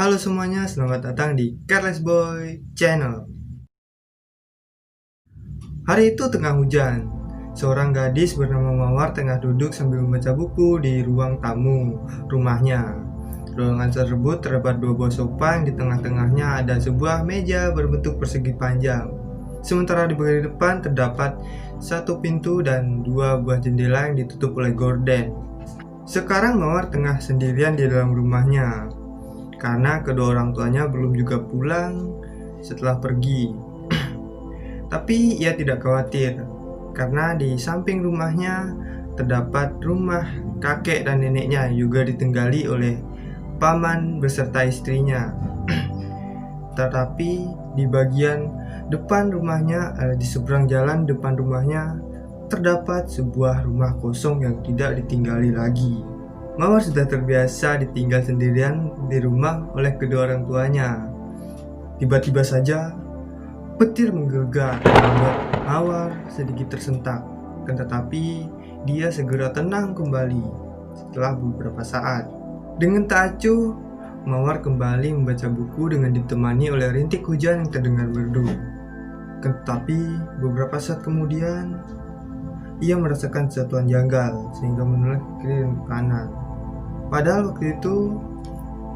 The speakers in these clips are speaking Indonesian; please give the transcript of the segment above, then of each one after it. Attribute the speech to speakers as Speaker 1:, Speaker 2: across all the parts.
Speaker 1: Halo semuanya, selamat datang di Careless Boy Channel. Hari itu tengah hujan. Seorang gadis bernama Mawar tengah duduk sambil membaca buku di ruang tamu rumahnya. Ruangan tersebut terdapat dua buah sofa yang di tengah-tengahnya ada sebuah meja berbentuk persegi panjang. Sementara di bagian depan terdapat satu pintu dan dua buah jendela yang ditutup oleh gorden. Sekarang Mawar tengah sendirian di dalam rumahnya karena kedua orang tuanya belum juga pulang setelah pergi. Tapi ia tidak khawatir karena di samping rumahnya terdapat rumah kakek dan neneknya juga ditinggali oleh paman beserta istrinya. Tetapi di bagian depan rumahnya, di seberang jalan depan rumahnya terdapat sebuah rumah kosong yang tidak ditinggali lagi. Mawar sudah terbiasa ditinggal sendirian di rumah oleh kedua orang tuanya. Tiba-tiba saja petir menggelegar dan membuat Mawar sedikit tersentak. Tetapi dia segera tenang kembali setelah beberapa saat. Dengan tak acuh, Mawar kembali membaca buku dengan ditemani oleh rintik hujan yang terdengar merdu. Tetapi beberapa saat kemudian ia merasakan sesuatu yang janggal sehingga menoleh ke kiri dan ke kanan. Padahal waktu itu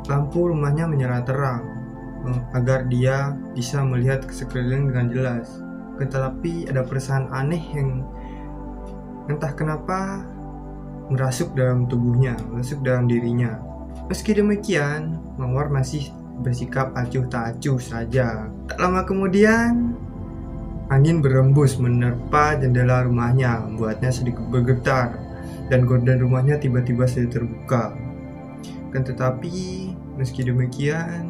Speaker 1: lampu rumahnya menyala terang agar dia bisa melihat ke sekeliling dengan jelas. Tetapi ada perasaan aneh yang entah kenapa merasuk dalam tubuhnya, merasuk dalam dirinya. Meski demikian, Mawar masih bersikap acuh tak acuh saja. Tak lama kemudian, angin berembus menerpa jendela rumahnya, membuatnya sedikit bergetar, dan gorden rumahnya tiba-tiba saja terbuka. Tetapi meski demikian,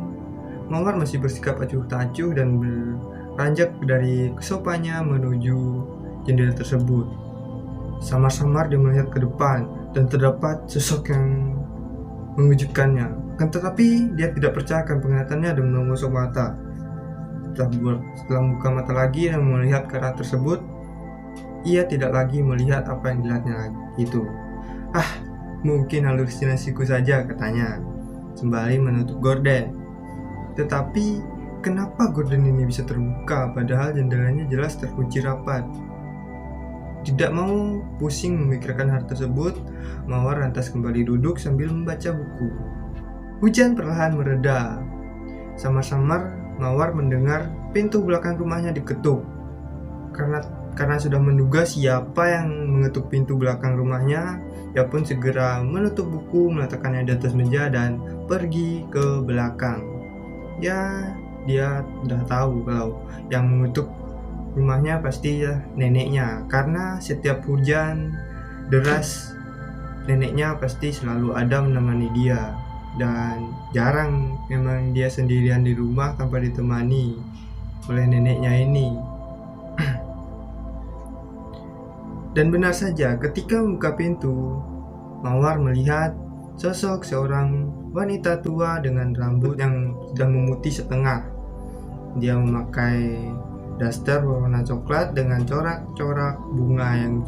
Speaker 1: Mawar masih bersikap acuh tak acuh dan beranjak dari sofanya menuju jendela tersebut. Samar-samar dia melihat ke depan dan terdapat sosok yang mengejutkannya. Tetapi dia tidak percayakan penglihatannya dan menusuk mata. Setelah membuka mata lagi dan melihat ke arah tersebut, ia tidak lagi melihat apa yang dilihatnya itu. Mungkin halusinasiku saja, katanya, sembari menutup gorden. Tetapi kenapa gorden ini bisa terbuka padahal jendelanya jelas terkunci rapat? Tidak mau pusing memikirkan hal tersebut, Mawar lantas kembali duduk sambil membaca buku. Hujan perlahan mereda. Samar-samar Mawar mendengar pintu belakang rumahnya diketuk. Karena sudah menduga siapa yang mengetuk pintu belakang rumahnya, dia pun segera menutup buku, meletakkannya di atas meja dan pergi ke belakang. Ya, dia sudah tahu kalau yang mengetuk rumahnya pasti neneknya, karena setiap hujan deras neneknya pasti selalu ada menemani dia, dan jarang memang dia sendirian di rumah tanpa ditemani oleh neneknya ini. Dan benar saja, ketika membuka pintu, Mawar melihat sosok seorang wanita tua dengan rambut yang sudah memutih setengah. Dia memakai daster berwarna coklat dengan corak-corak bunga yang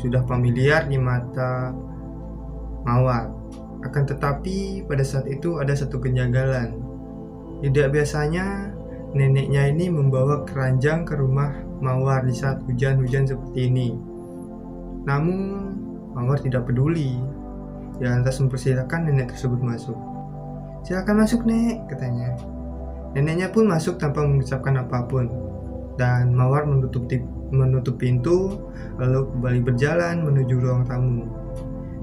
Speaker 1: sudah familiar di mata Mawar. Akan tetapi pada saat itu ada satu kejanggalan. Tidak biasanya neneknya ini membawa keranjang ke rumah Mawar di saat hujan-hujan seperti ini. Namun Mawar tidak peduli. Dia lantas mempersilahkan nenek tersebut masuk. "Silakan masuk, Nek," katanya. Neneknya pun masuk tanpa mengucapkan apapun. Dan Mawar menutup pintu lalu kembali berjalan menuju ruang tamu.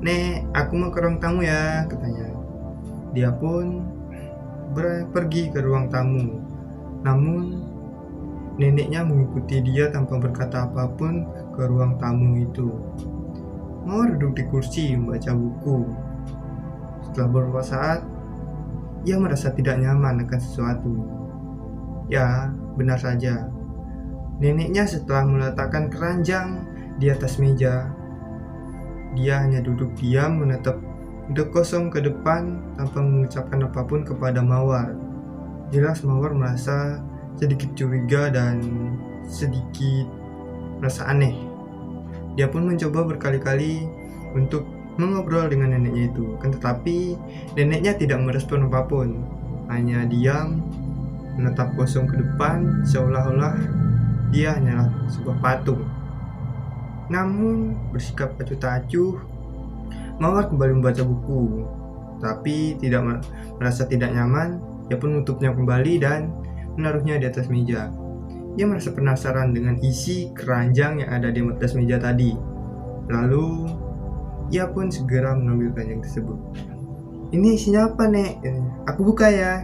Speaker 1: "Nek, aku mau ke ruang tamu ya," katanya. Dia pun pergi ke ruang tamu. Namun neneknya mengikuti dia tanpa berkata apapun ke ruang tamu itu. Mawar duduk di kursi membaca buku. Setelah beberapa saat, ia merasa tidak nyaman akan sesuatu. Ya, benar saja. Neneknya setelah meletakkan keranjang di atas meja, dia hanya duduk diam menatap pintu kosong ke depan tanpa mengucapkan apapun kepada Mawar. Jelas Mawar merasa sedikit curiga dan sedikit merasa aneh. Dia pun mencoba berkali-kali untuk mengobrol dengan neneknya itu, tetapi neneknya tidak merespon apapun. hanya diam, menatap kosong ke depan, seolah-olah dia hanyalah sebuah patung. Namun, bersikap acuh tak acuh, Mawar kembali membaca buku. Tapi tidak merasa tidak nyaman, dia pun menutupnya kembali dan menaruhnya di atas meja. Dia merasa penasaran dengan isi keranjang yang ada di atas meja tadi. Lalu, ia pun segera mengambil keranjang tersebut. Ini isinya apa, Nek? Aku buka ya.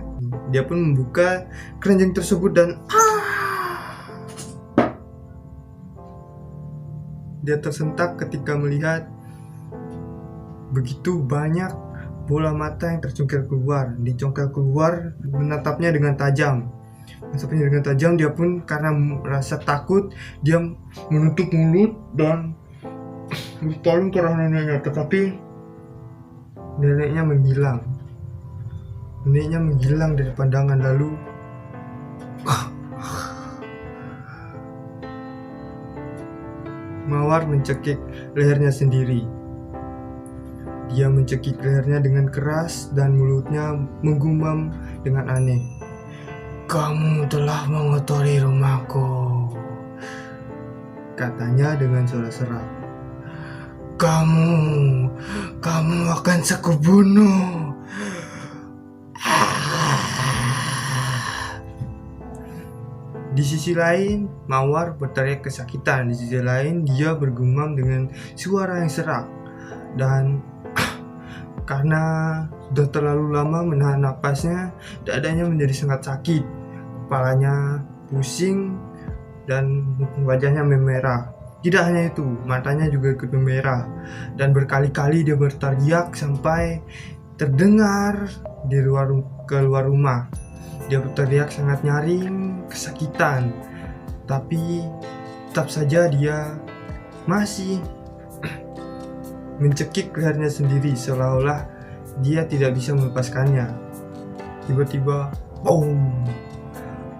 Speaker 1: Dia pun membuka keranjang tersebut dan dia tersentak ketika melihat begitu banyak bola mata yang dicongkel keluar, menatapnya dengan tajam. Dia pun karena merasa takut, dia menutup mulut dan berpaling ke arah neneknya, tetapi neneknya menghilang dari pandangan. Lalu Mawar mencekik lehernya sendiri. Dia mencekik lehernya dengan keras dan mulutnya menggumam dengan aneh. "Kamu telah mengotori rumahku," katanya dengan suara serak. Kamu akan aku bunuh." Di sisi lain, Mawar berteriak kesakitan. Di sisi lain, dia bergumam dengan suara yang serak. Dan karena sudah terlalu lama menahan napasnya, dadanya menjadi sangat sakit. Kepalanya pusing dan wajahnya memerah. Tidak hanya itu, matanya juga ikut memerah. Dan berkali-kali dia berteriak sampai terdengar keluar rumah. Dia berteriak sangat nyaring, kesakitan. Tapi tetap saja dia masih mencekik lehernya sendiri, seolah-olah dia tidak bisa melepaskannya. Tiba-tiba, boom!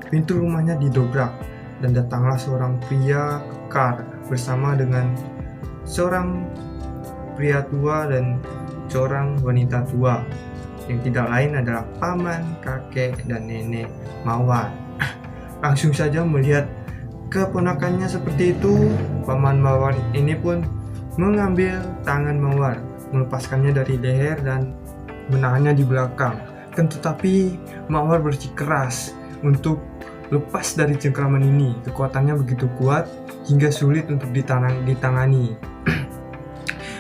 Speaker 1: Pintu rumahnya didobrak dan datanglah seorang pria kekar bersama dengan seorang pria tua dan seorang wanita tua, yang tidak lain adalah paman, kakek, dan nenek Mawar. Langsung saja melihat keponakannya seperti itu, paman Mawar ini pun mengambil tangan Mawar, melepaskannya dari leher dan menahannya di belakang. Tetapi Mawar bersikeras untuk lepas dari cengkraman ini. Kekuatannya begitu kuat hingga sulit untuk ditangani.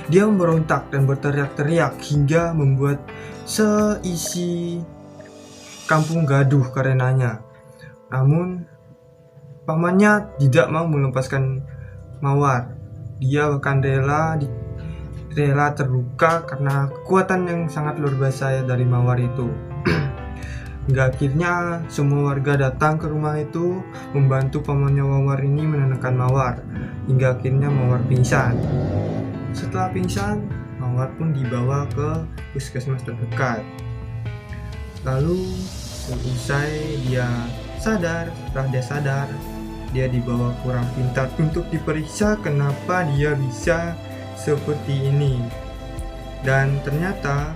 Speaker 1: Dia memberontak dan berteriak-teriak hingga membuat seisi kampung gaduh karenanya. Namun pamannya tidak mau melepaskan Mawar. Dia bahkan rela terluka karena kekuatan yang sangat luar biasa dari Mawar itu. Hingga akhirnya semua warga datang ke rumah itu membantu pamannya Mawar ini menenangkan Mawar. Hingga akhirnya Mawar pingsan. Setelah pingsan, Mawar pun dibawa ke puskesmas terdekat. Lalu seusai dia sadar, dia dibawa ke orang pintar untuk diperiksa kenapa dia bisa seperti ini. Dan ternyata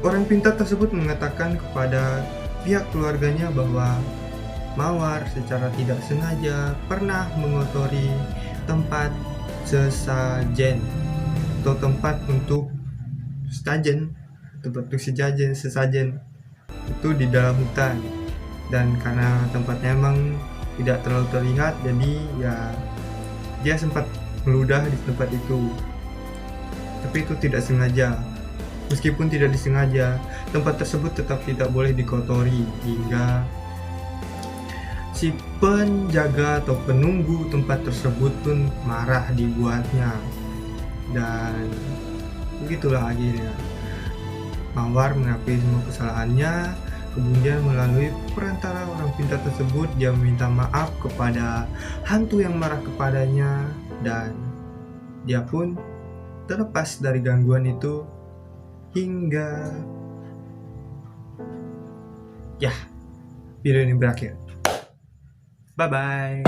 Speaker 1: orang pintar tersebut mengatakan kepada pihak keluarganya bahwa Mawar secara tidak sengaja pernah mengotori tempat sesajen atau tempat untuk sesajen itu di dalam hutan. Dan karena tempatnya emang tidak terlalu terlihat, jadi ya dia sempat meludah di tempat itu. Tapi itu tidak sengaja. Meskipun tidak disengaja, tempat tersebut tetap tidak boleh dikotori, hingga si penjaga atau penunggu tempat tersebut pun marah dibuatnya. Dan begitulah akhirnya Mawar mengakui semua kesalahannya. Kemudian melalui perantara orang pintar tersebut, dia meminta maaf kepada hantu yang marah kepadanya, dan dia pun terlepas dari gangguan itu hingga video ini berakhir. Bye bye.